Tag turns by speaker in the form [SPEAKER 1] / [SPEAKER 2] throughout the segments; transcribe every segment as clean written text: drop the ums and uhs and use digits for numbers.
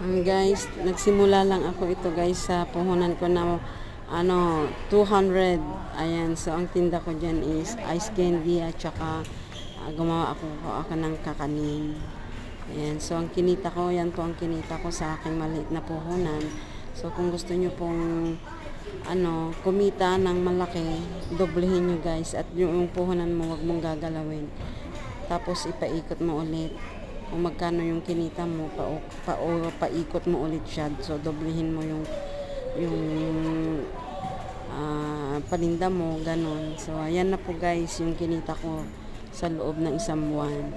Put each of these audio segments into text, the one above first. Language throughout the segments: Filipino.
[SPEAKER 1] Guys, nagsimula lang ako ito guys sa puhunan ko na 200. Ayan, so ang tinda ko dyan is ice candy at saka gumawa ako ng kakanin. Ayan, so ang kinita ko, yan po ang kinita ko sa aking maliit na puhunan. So kung gusto nyo pong kumita ng malaki, doblehin nyo guys, at yung puhunan mo wag mong gagalawin. Tapos ipaikot mo ulit kung magkano yung kinita mo, paikot mo ulit siya. So doblehin mo yung paninda mo, ganon. So ayan na po guys yung kinita ko sa loob ng isang buwan.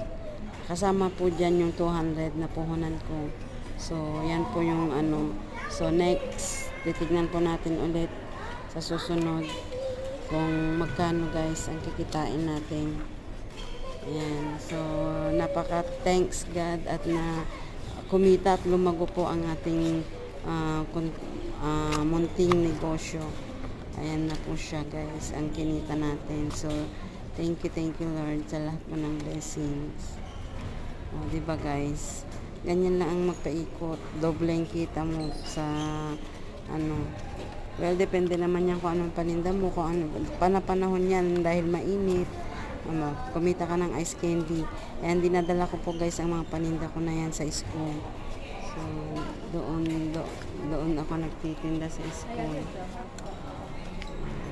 [SPEAKER 1] Kasama po dyan yung 200 na puhunan ko. So yan po yung so next titignan po natin ulit sa susunod kung magkano guys ang kikitain natin. Ayan, so napaka thanks God at na kumita at lumago po ang ating munting negosyo. Ayan na po siya guys, ang kinita natin. So thank you Lord sa lahat po ng blessings. O, diba guys, ganyan lang ang magpaikot, doble ang kita mo sa well, depende naman yan kung anong paninda mo, kung ano panahon yan dahil mainit. Kumita ka ng ice candy. Ayan, dinadala ko po guys ang mga paninda ko na yan sa school. So, doon ako nagtitinda sa school.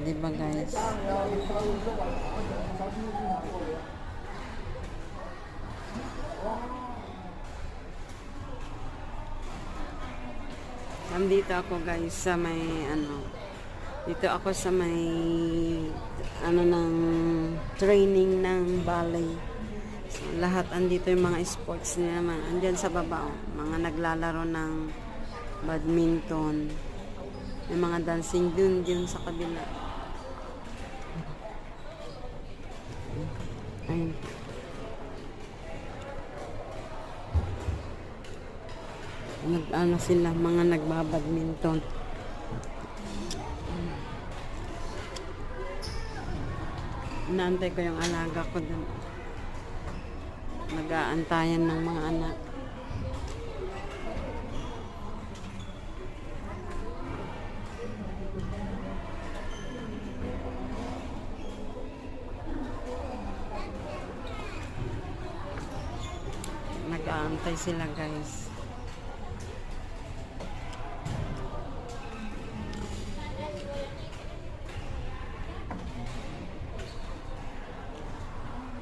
[SPEAKER 1] Diba guys? Nandito ako guys sa may dito ako sa may ng training ng ballet. So, lahat andito yung mga sports nila naman. Andyan sa baba, mga naglalaro ng badminton. May mga dancing dun sa kabila. Ayun. Sila, mga nagbabadminton. Inaantay ko yung alaga ko dun. Nag-aantayan ng mga anak. Nag-aantay sila guys.